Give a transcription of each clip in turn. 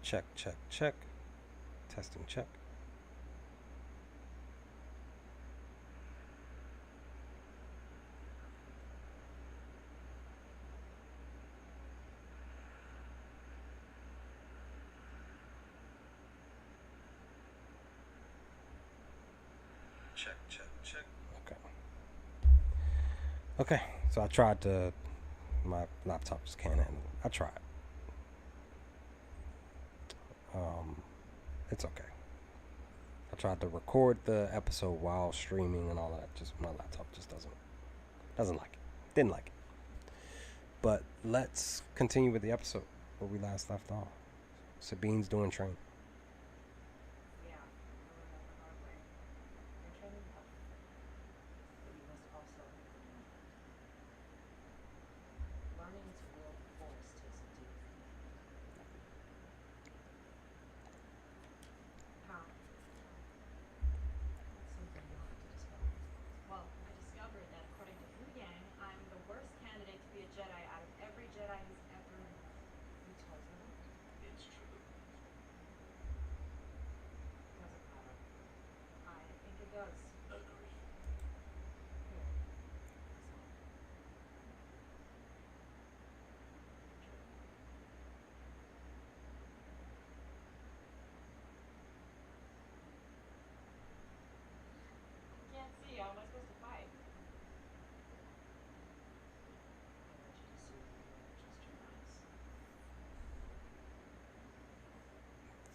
Check, check, check. Testing, check. Check, check, check. Okay. Okay. So I tried to. My laptop just can't handle it. I tried. Um, it's okay. I tried to record the episode while streaming and all that. Just my laptop just doesn't like it. Didn't like it. But let's continue with the episode where we last left off. Sabine's doing training.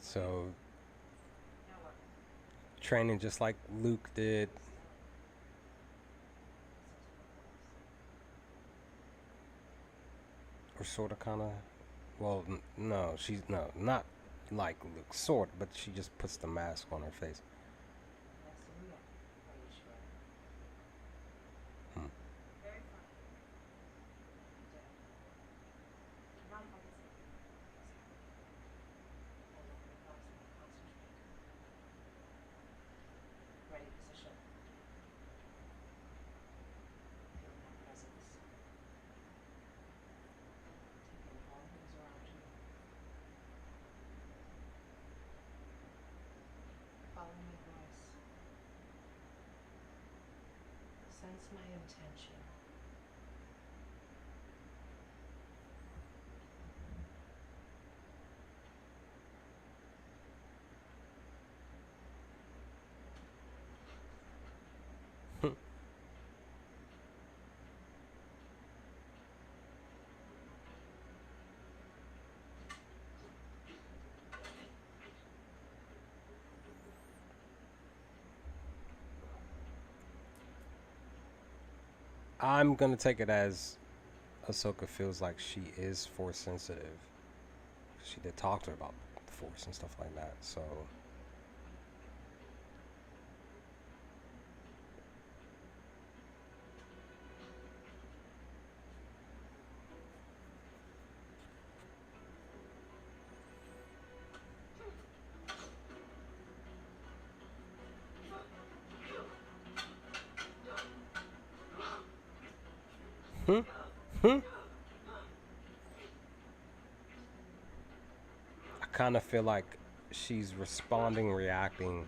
So training just like Luke did. Or sort of, kind of. Well, no, she's no, not like Luke, sort, but she just puts the mask on her face. Hmm. I'm gonna take it as Ahsoka feels like she is force sensitive. She did talk to her about the force and stuff like that. So, hmm, hmm. I kind of feel like she's responding, reacting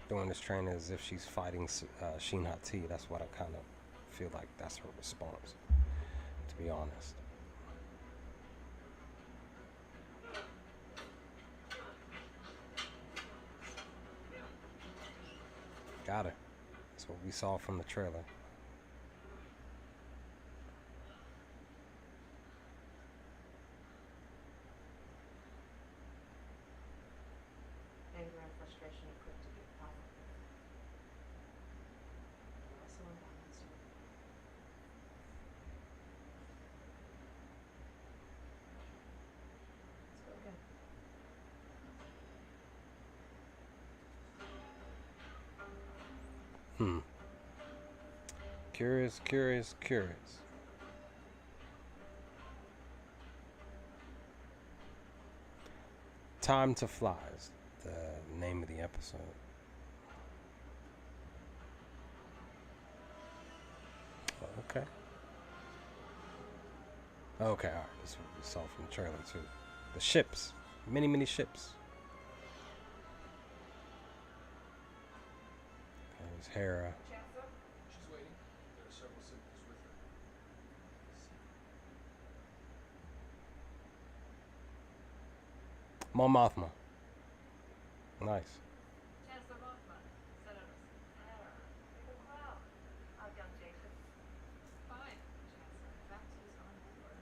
during this training as if she's fighting Shin Hati. That's what I kind of feel like. That's her response. To be honest, got it. That's what we saw from the trailer. Hmm. Curious, curious, curious. Time to Fly is the name of the episode. Okay. Okay, alright. That's what we saw from the trailer, too. The ships. Many, many ships. There's Hera. Chancellor? She's waiting. There are several senators with her. Mon Mothma. Nice. Chancellor Mothman, senators. Hera, big crowd. How's young Jason? Fine, Chancellor. In fact, he's on board.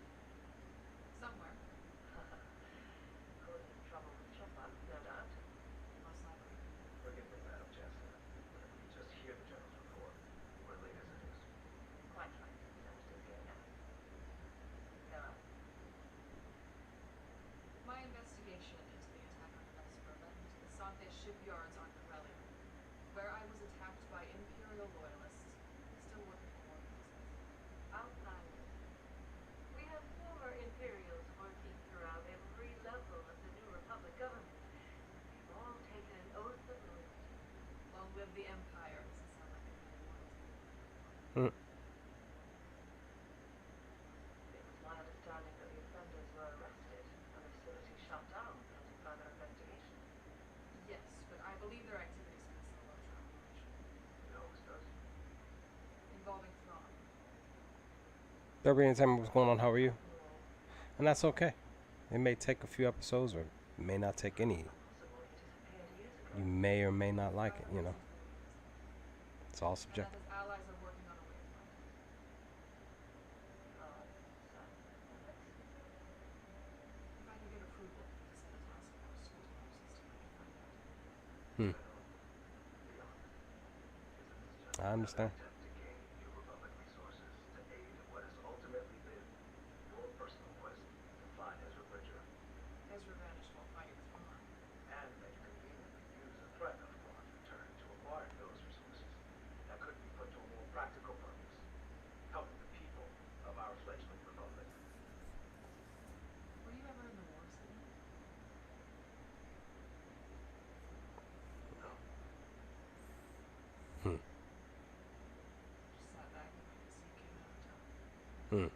Somewhere. Causing trouble with Chopper, no doubt. Most likely. Forgive me, Madam Chancellor, but if we could just hear the General's report, we're late as it is. Quite right. Senator's here now. Hera, My investigation into the attack on Vesper led me to the Sante shipyards on Corellia, where I was attacked by Imperial loyalists, still working for organisms. outsiders. We have former Imperials working throughout every level of the New Republic government. They've all taken an oath of loyalty. Long live the Empire doesn't sound like the kind of loyalty. Hmm. It was my understanding that the offenders were arrested and the facility shut down pending further investigation. Yes, but I believe their activities face a larger operation It always does. involving Thrawn. They're going to tell me what's going on. How are you? Yeah. And that's okay. It may take a few episodes or it may not take any. Possible he disappeared years ago. You may or may not like it, you know. Seems to believe this, It's all and that subjective. his allies are working on a way to find him. Oh, so, let's see. If I could get approval to send a task force to the solar system, I could find out. Hmm. General, be honest. Isn't this just I understand. another attempt to gain New Republic resources to aid in what has ultimately been your personal quest to find Ezra Bridger, Ezra vanished while fighting Thrawn. and that you conveniently use the threat of Thrawn's return to acquire those resources that could be put to a more practical purpose, helping the people of our fledgling republic? Were you ever in the war, Sidney? No. Hmm. Just sat back and waited to see you came out on top. Hmm.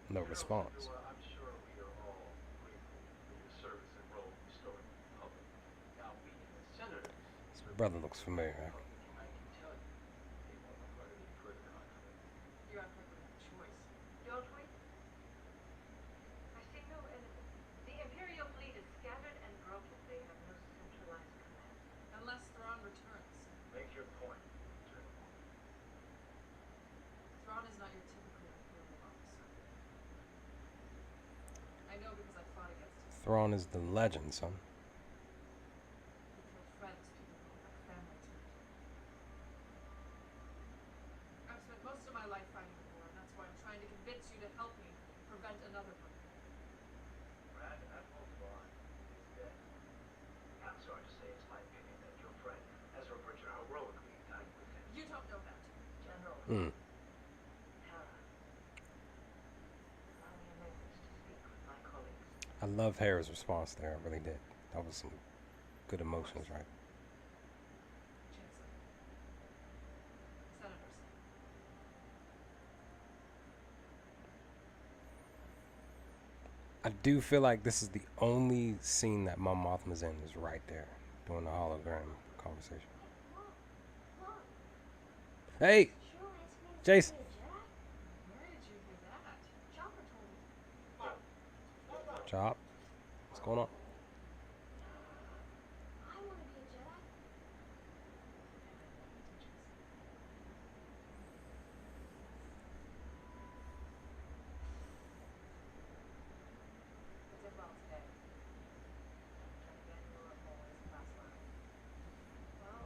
No General response. Syndulla, I'm sure we are all grateful for your service and role restoring the republic. Now, we as senators, This brother looks familiar. I can tell you, they won't regret any further conflict. You act like we have a choice. Don't we? I see no enemy. The Imperial fleet is scattered and broken. They have no centralized command. Unless Thrawn returns. Make your point, General. Thrawn is not your typical Imperial officer. I know because I fought against him. Thrawn is the legend, son. He killed friends, people who were like family to me. I've spent most of my life fighting the war, and that's why I'm trying to convince you to help me prevent another one. Grand Admiral Thrawn is dead. I'm sorry to say it's my opinion that your friend, Ezra Bridger, heroically died with him. You don't know that. General, Hmm. Hera. Allow me a moment to speak with my colleagues. I love Hera's response there. I really did. That was some good emotions, right? Chancellor. Senators. I do feel like this is the only scene that Mon Mothma's in is right there during the hologram conversation. Mom, Hey, Cheryl asked me to Jason. be a Jedi. Where did you hear that? Chopper told me. Chop. What's going on? I want to be a Jedi. And I want you to, Jason. I did well today. Then again, you were always class line. Well,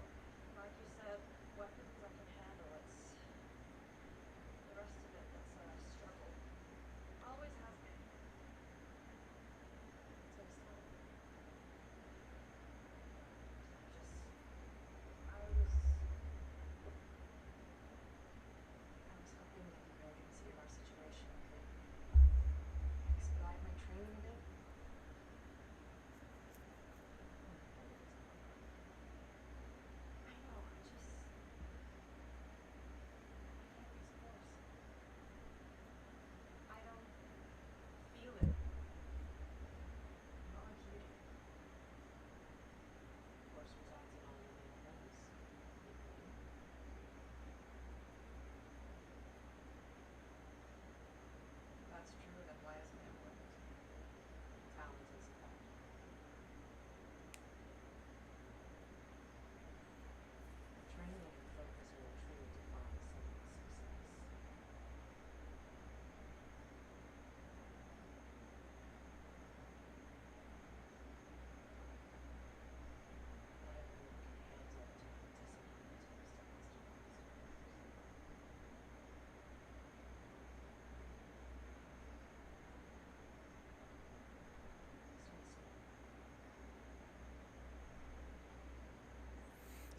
like you said, weapons I can handle. It's the rest of it that's a struggle. Always has been. It takes time.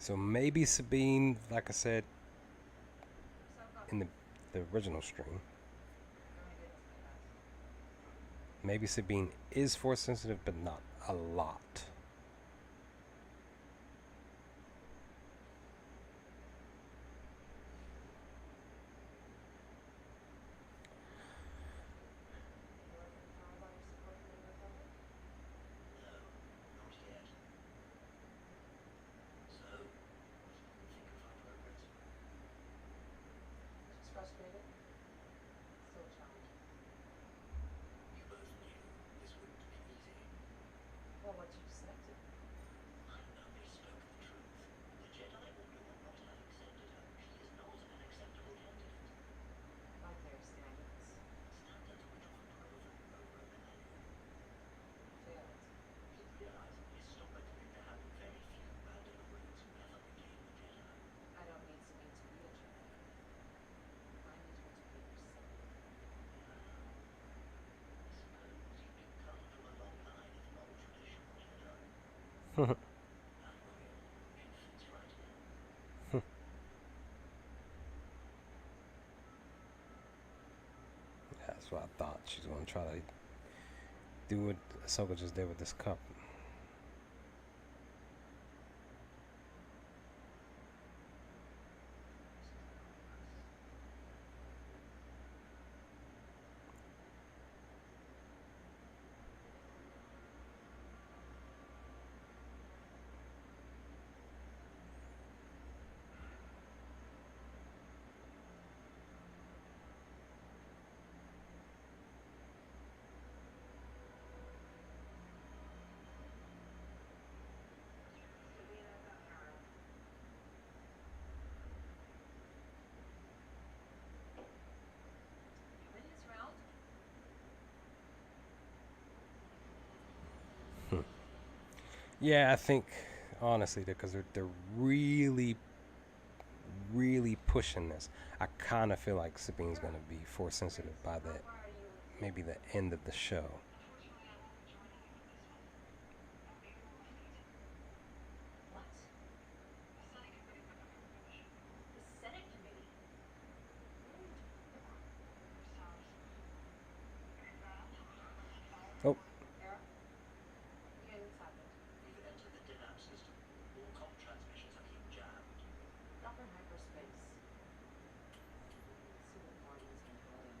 So maybe Sabine, like I said Ahsoka. in the original stream, You're only good to me, guys. maybe Sabine is force sensitive, but not a lot. You working hard while you're supporting the Republic? No, not yet. So, what do you think of our progress? Just frustrated? Still challenging. You both knew this wouldn't be easy. Well, what's your perspective? I only spoke the truth. The Jedi Order would not have accepted her. She is not an acceptable candidate. By their standards. Standards which were proven over a millennium. Failed. You realize historically there have been very few Mandalorians who ever became a Jedi. I don't need Sabine to be a Jedi. I need her to be herself. I suppose you do come from a long line of non-traditional Jedi. That royal she fits right in. That's what I thought. She's gonna try to do what Ahsoka just did with this cup. How many is round? Yeah, I think honestly, because they're really, really pushing this. I kind of feel like Sabine's gonna be force sensitive by the How far are you? maybe the end of the show. Unfortunately, I won't be joining you in this one. Maybe we'll reflect it. What? The Senate committee's looking for permission. The Senate committee? What are you talking about? Sounds bad. Oh, Era? Yeah, what's happened? We've entered the DNAP system. All comm transmissions have been jammed. Up in hyperspace. Let's see what Guardians can pull in.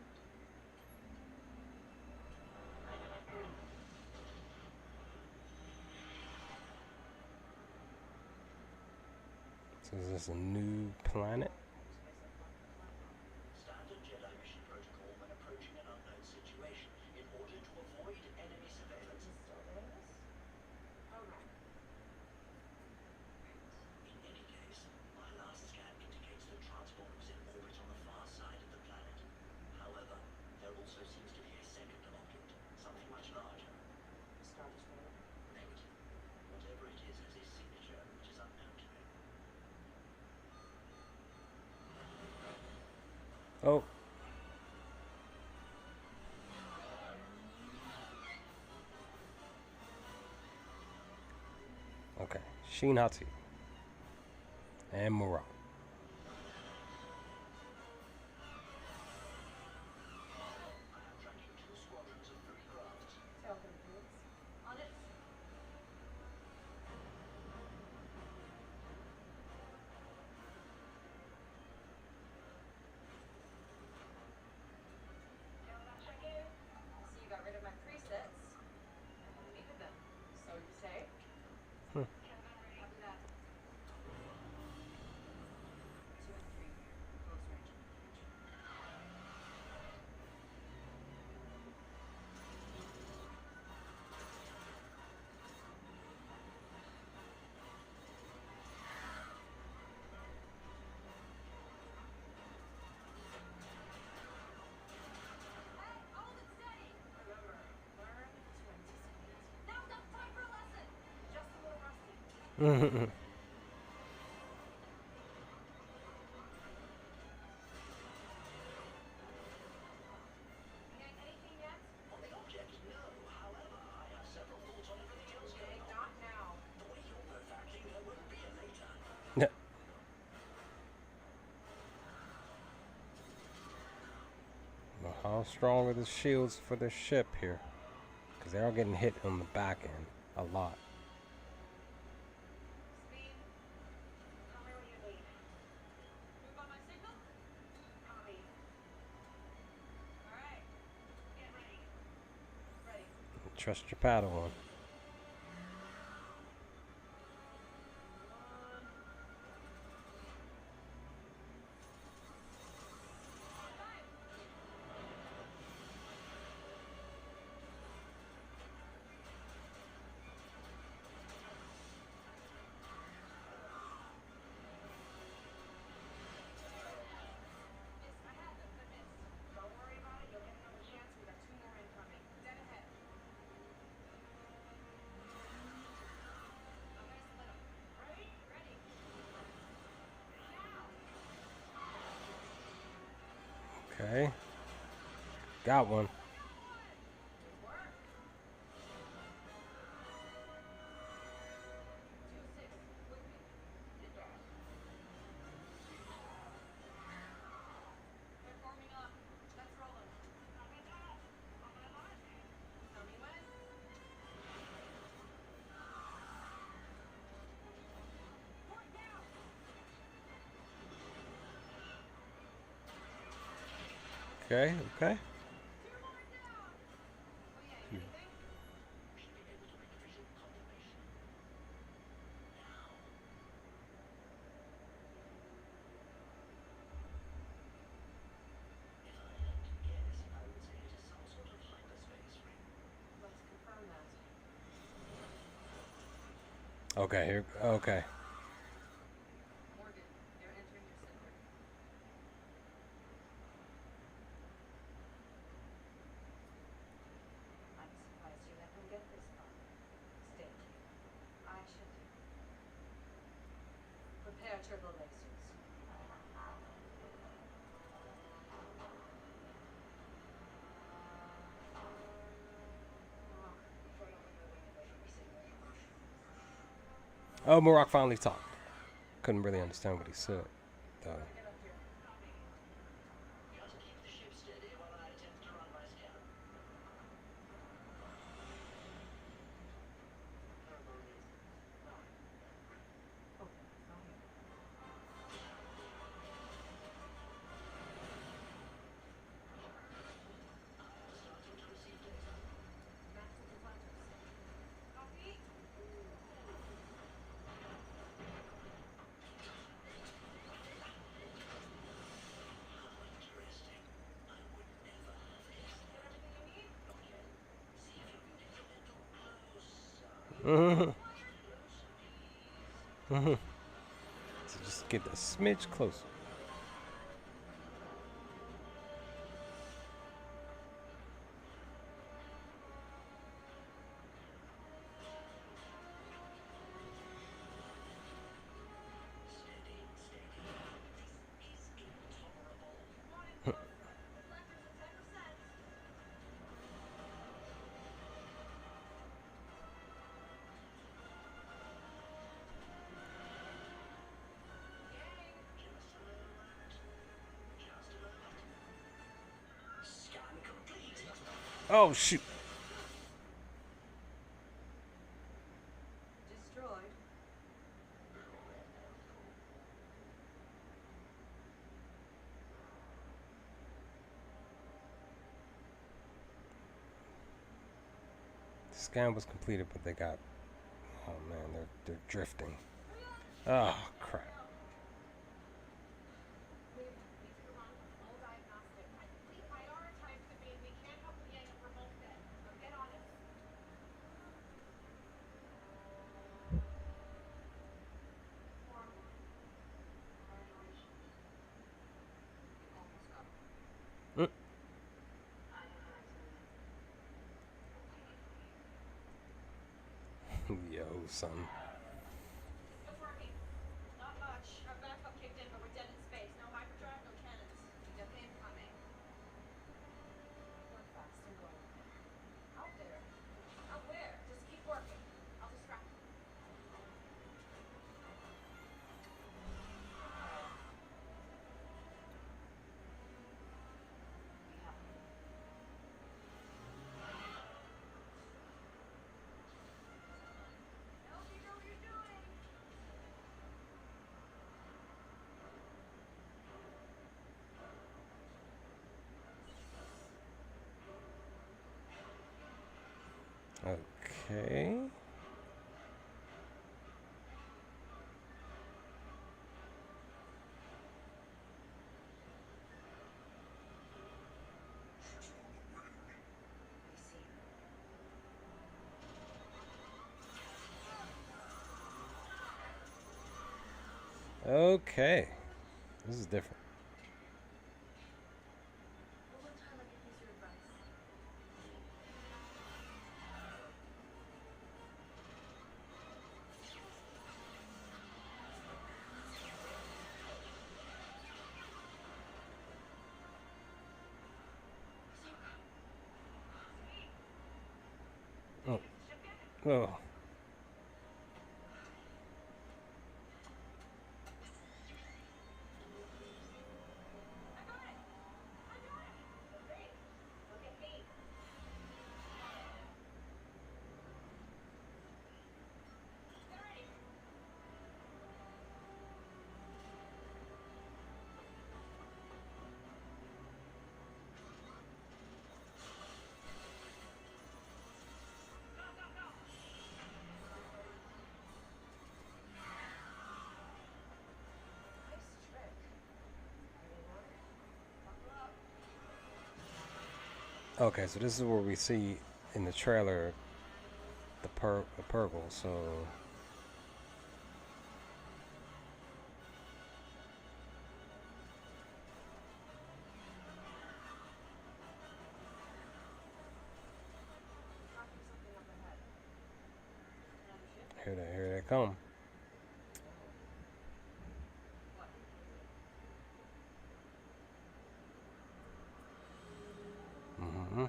so is this a new planet? Hyperspace up on the platform. Standard Jedi mission protocol when approaching an unknown situation. In order to avoid enemy surveillance. He's still doing this? Program. In any case, my last scan indicates the transport was in orbit on the far side of the planet. However, there also seems to be a second object, something much larger. Star Destroyer. Negative. Whatever it is has a signature which is unknown to me. Oh, okay. Sheen Hati and Murad. I am tracking 2 squadrons of 3 crafts. Tell them dudes. On it. I see you got rid of my presets. I never needed them. So you say? Copy that. 2 and 3. Close range communication. Hey, hold it steady! Remember, learn to anticipate. Now's not the time for a lesson! Just a little rusty. Yank anything yet? On the object, no. However, I have several thoughts on everything else going Okay, on. not now. The way you're both acting, there won't be a later. Yeah. Well, how strong are the shields for the ship here? Because they are getting hit on the back end a lot. Speed, Tell me what you need. move on my signal? Copy. Alright, Get ready. ready. Trust your Padawan. One. Time! Miss, I had them, but missed. Don't worry about it. You'll get another chance. We got 2 more incoming. Dead ahead. I'm gonna split them. Ready? Ready. Now. Okay. Got one. Good work. 2-6, with me. They're forming up. Let's roll them. Tell me when. Point now! Okay, okay. 2 more down! Oh yeah, anything? We should be able to make visual confirmation. Now. If I had to guess, I would say it is some sort of hyperspace ring. Let's confirm that. Okay, here. Okay. Morgan, they're entering your sector. I'm surprised you let them get this far. Stay clear. I should do. Prepare turbo lasers. Oh, Morok finally talked. Couldn't really understand what he said, though. Get up here. Got to keep the ship steady while I attempt to run my scanner. Turbo lasers. Open fire. I'm starting to receive data. Master deflectors. Copy. Interesting. I would never have guessed Get that. everything you need? Not yet. See if you can get a little closer. Mhm. Closer, please. Mhm. So just get a smidge closer. Steady, steady. This is intolerable. Come on in closer. Deflectors at 10%. Scanning. Just a moment. Just a moment. Scan complete. Oh shoot! Destroyed. The scan was completed, but they got. Oh man, they're drifting. Oh crap! Leave. Need to go on with full diagnostic. We prioritized the beam. We can't help with Yang if we're both dead. Now get on it. Form 1. Congratulations. You almost got him. Mm. I have eyes on them. Waiting for you. Yo, son. What's working? Not much. Our backup kicked in, but we're dead in space. No hyperdrive, no cannons. Got incoming. Work fast and go on. Out there. Out where? Just keep working. I'll distract them. Okay. I see. Okay. This is different. Well, one time I could use your advice. Oh. Oh. Great. Look at me. Get ready. Go, go, go. Nice trick. Everything in order? Buckle up. Okay, so this is where we see in the trailer the purple. So Tracking something up ahead. Another ship? here they come. What? Mm-hmm.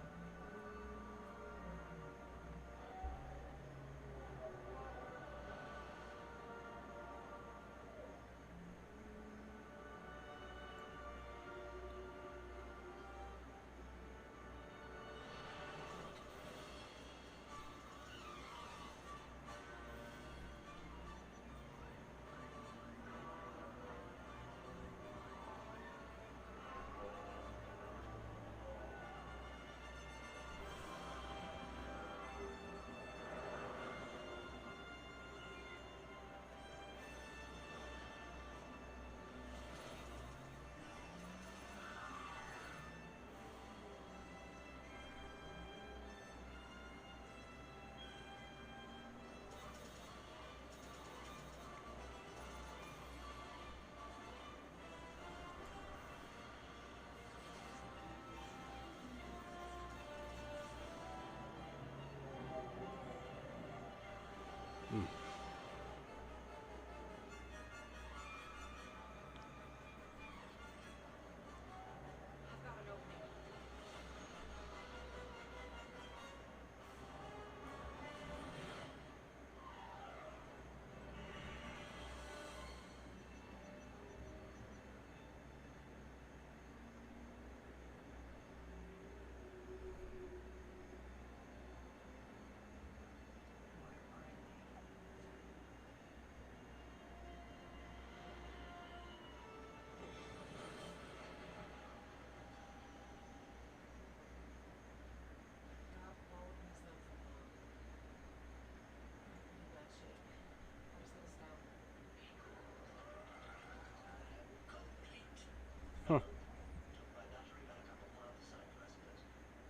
Mm. I've got an opening. Got all of these notes I found. Pretty bad shape. How does this sound? Complete. Huh. Took my battery back up on one of the side quests, but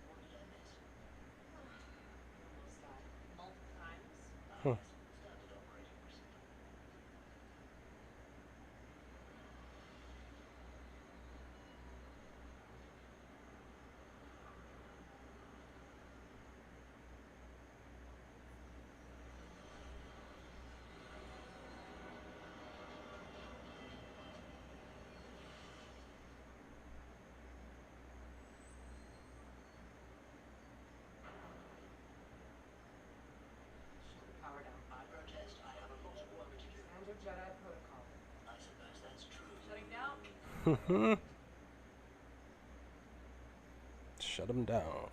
what did I miss? You almost died. Multiple times? Huh. Yes, standard operating procedure. Shut the power down. I protest. I have a lot of work to do. Standard Jedi protocol. I suppose that's true. Shutting down? Shut them down.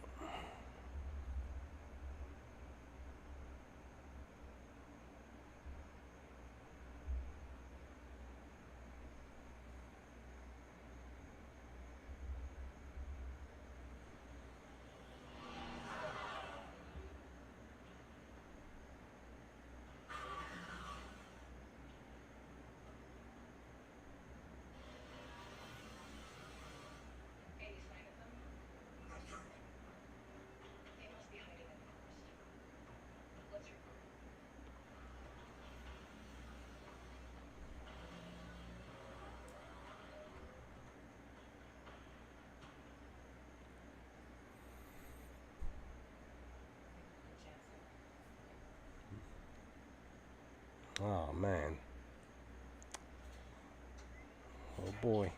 Oh man. Oh boy.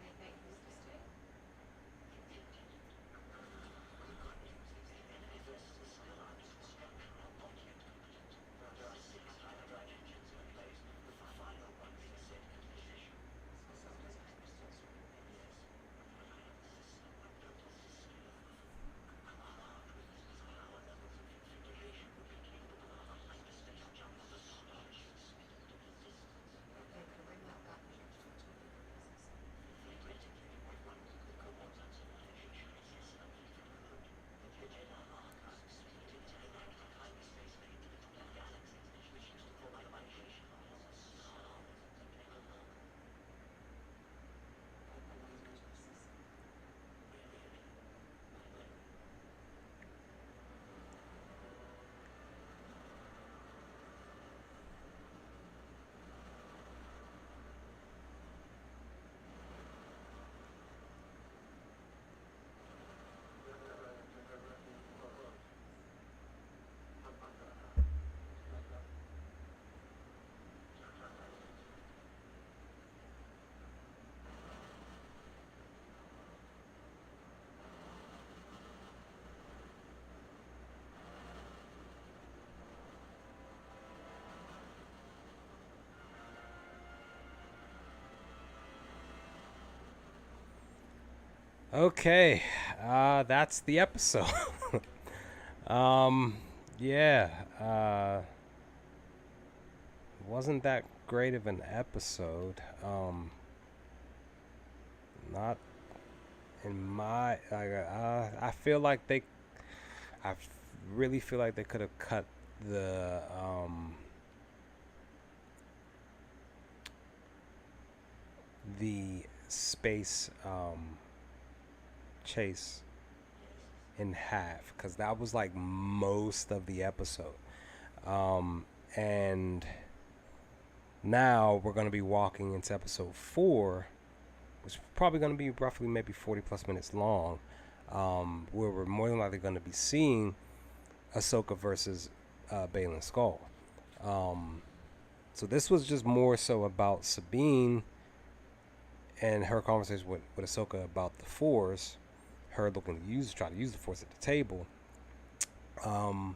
Anything who's to stay? They could bring that back to Okay. That's the episode. um, yeah. Wasn't that great of an episode. Not in my. I feel like they. I really feel like they could have cut the space chase in half, because that was like most of the episode. And now we're going to be walking into episode 4, which is probably going to be roughly maybe 40 plus minutes long, where we're more than likely going to be seeing Ahsoka versus Baylan Skull. So this was just more so about Sabine and her conversation with Ahsoka about the Force, her looking to try to use the Force at the table, and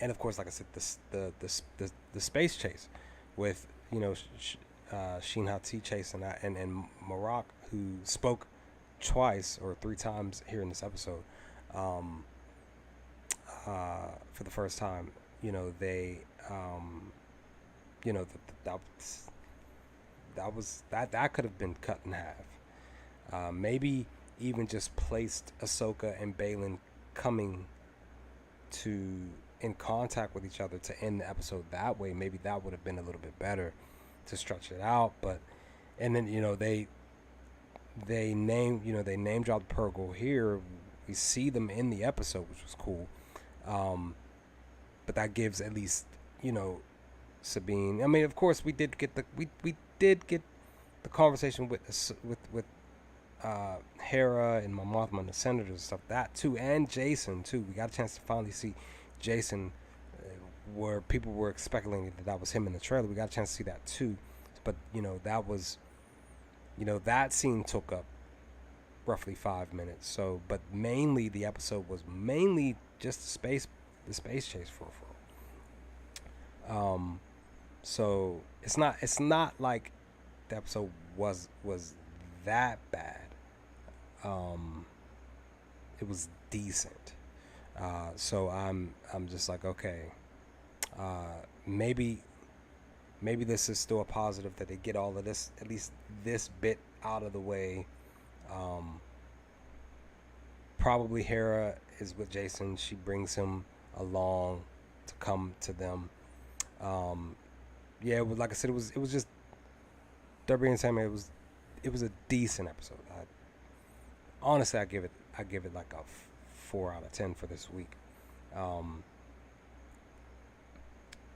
of course, like I said, the space chase with Shin Hati chase and Marak, who spoke twice or 3 times here in this episode, for the first time. They that that could have been cut in half. Maybe even just placed Ahsoka and Baylan coming to in contact with each other to end the episode that way. Maybe that would have been a little bit better to stretch it out. But and then they name dropped Purgle here. We see them in the episode, which was cool. But that gives at least Sabine. I mean, of course, we did get the conversation with Hera and Mon Mothma and the senators and stuff, that too, and Jason too. We got a chance to finally see Jason, where people were speculating that was him in the trailer. We got a chance to see that too, but that was, that scene took up roughly 5 minutes. So, but mainly the episode was mainly just the space chase for. So it's not like the episode was that bad. It was decent. So I'm just like, okay, maybe this is still a positive that they get all of this, at least this bit out of the way. Probably Hera is with Jason. She brings him along to come to them. Yeah, it was, like I said, it was just Darby and Sammy. It was a decent episode. honestly, I give it like a 4 out of 10 for this week. Um,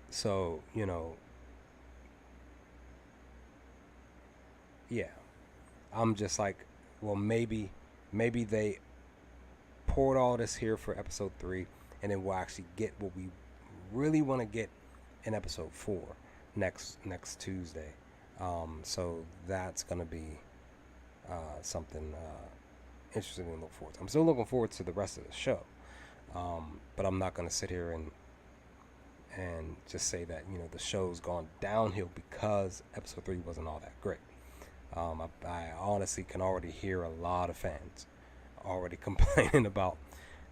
so yeah, I'm just like, well, maybe they poured all this here for episode 3, and then we'll actually get what we really want to get in episode 4 next Tuesday. So that's gonna be something interesting to look forward to. I'm still looking forward to the rest of the show, but I'm not gonna sit here and just say that the show's gone downhill because episode 3 wasn't all that great. I honestly can already hear a lot of fans already complaining about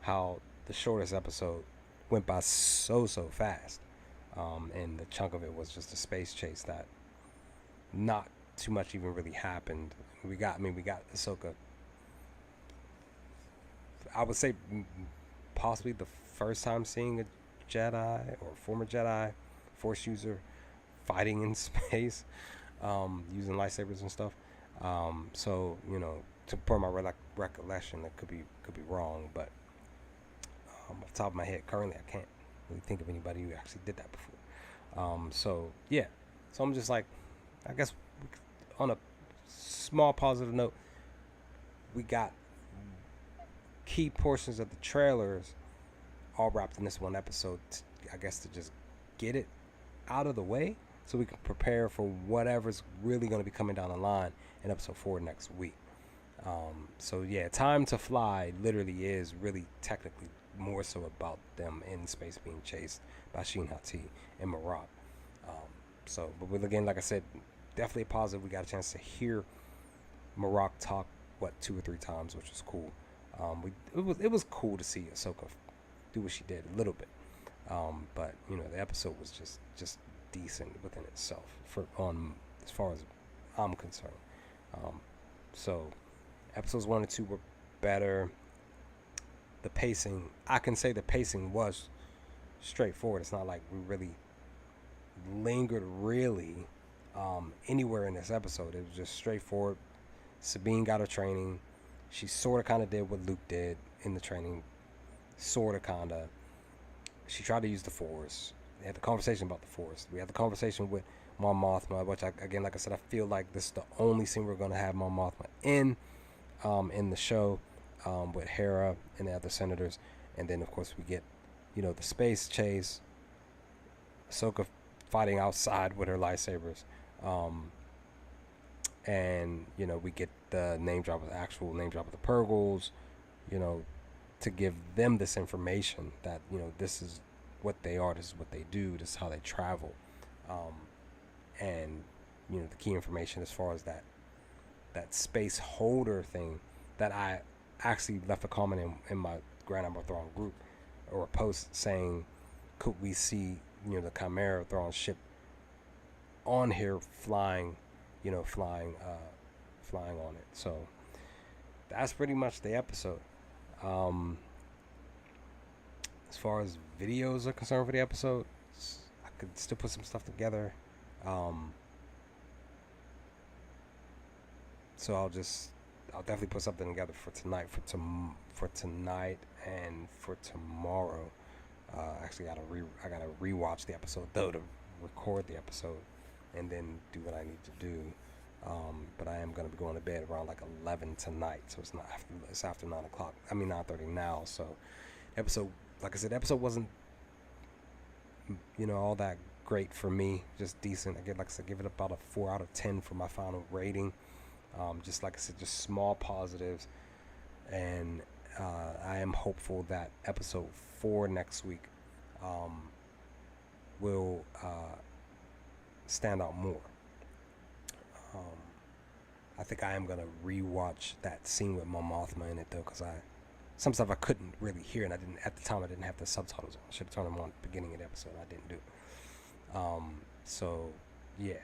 how the shortest episode went by so fast, and the chunk of it was just a space chase that not too much even really happened. We got Ahsoka. I would say possibly the first time seeing a Jedi or former Jedi, Force user, fighting in space, using lightsabers and stuff. So to per my recollection, that could be wrong, but off the top of my head, currently I can't really think of anybody who actually did that before. So yeah, so I'm just like, I guess on a small positive note, we got key portions of the trailers all wrapped in this one episode. I guess to just get it out of the way so we can prepare for whatever's really going to be coming down the line in episode 4 next week. So yeah, Time to Fly literally is really technically more so about them in space being chased by Shin Hati and Marab. But again, like I said, definitely a positive. We got a chance to hear Marab talk 2 or 3 times, which was cool. It was cool to see Ahsoka do what she did a little bit. But the episode was just decent within itself as far as I'm concerned. So episodes 1 and 2 were better. The pacing, I can say the pacing was straightforward. It's not like we really lingered anywhere in this episode. It was just straightforward. Sabine got her training. She sort of kind of did what Luke did in the training. Sort of kind of. She tried to use the Force. They had the conversation about the Force. We had the conversation with Mon Mothma, which again, like I said, I feel like this is the only scene we're going to have Mon Mothma in the show, with Hera and the other senators. And then, of course, we get, the space chase, Ahsoka fighting outside with her lightsabers. And, we get the actual name drop of the Purgles, to give them this information that, this is what they are, this is what they do, this is how they travel. And, the key information as far as that space holder thing that I actually left a comment in my Grand Admiral Thrawn group or a post saying, could we see, the Chimera Thrawn ship on here flying on it. So that's pretty much the episode. As far as videos are concerned for the episode, I could still put some stuff together. So I'll definitely put something together for tonight, for tonight and for tomorrow. Actually, I gotta rewatch the episode though to record the episode and then do what I need to do. But I am gonna be going to bed around like 11 tonight, so it's after 9 o'clock. I mean 9:30 now. So episode, like I said, episode wasn't all that great for me, just decent. I give it about a 4 out of 10 for my final rating. Just like I said, just small positives, and I am hopeful that episode 4 next week will stand out more. I think I am gonna rewatch that scene with Mon Mothma in it though, because some stuff I couldn't really hear, and I didn't have the subtitles on. I should have turned them on at the beginning of the episode. I didn't do it. So yeah,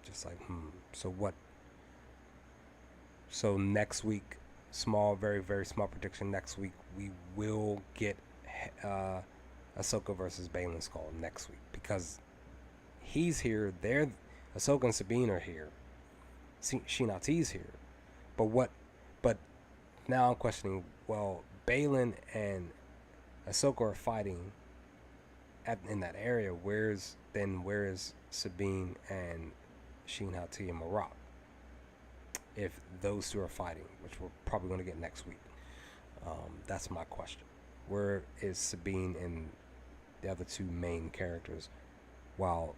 just like so what? So next week, very very small prediction. Next week we will get Ahsoka versus Baylan Skoll next week, because he's here. Ahsoka and Sabine are here. Shin Hati's here. But what? But now I'm questioning. Well, Balin and Ahsoka are fighting in that area. Where is Sabine and Sheen Hati and Marab? If those two are fighting, which we're probably going to get next week, that's my question. Where is Sabine and the other two main characters while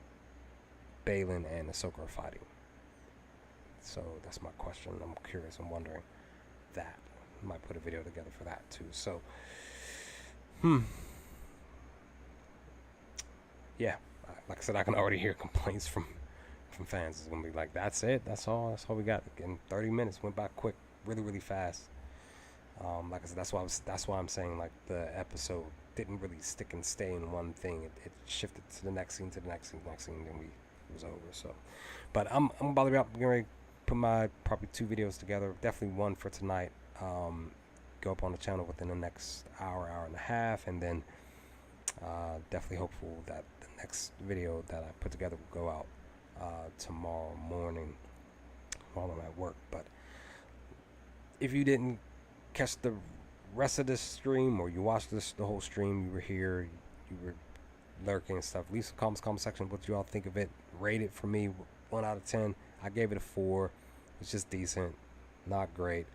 Balin and Ahsoka are fighting? So that's my question. I'm curious. I'm wondering that. Might put a video together for that too. So, yeah. Like I said, I can already hear complaints from fans. It's gonna be like, that's it. That's all. That's all we got. In 30 minutes went by quick, really, really fast. Like I said, that's why I'm saying like the episode didn't really stick and stay in one thing. It shifted to the next scene, to the next scene, then it was over. So, but I'm about to be getting ready to put my probably 2 videos together. Definitely one for tonight. Go up on the channel within the next hour and a half, and then definitely hopeful that the next video that I put together will go out tomorrow morning while I'm at work. But if you didn't catch the rest of this stream, or you watched the whole stream, you were here, you were lurking and stuff, leave some comments, comment section what you all think of it. Rate it for me 1 out of 10. I gave it a 4. It's just decent, not great,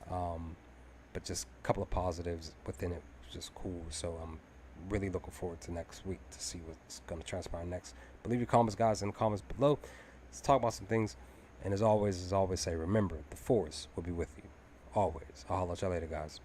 but just a couple of positives within it. It's just cool. So I'm really looking forward to next week to see what's going to transpire next. But leave your comments, guys, in the comments below. Let's talk about some things. And as always say, remember, the Force will be with you always. I'll holler at y'all later, guys.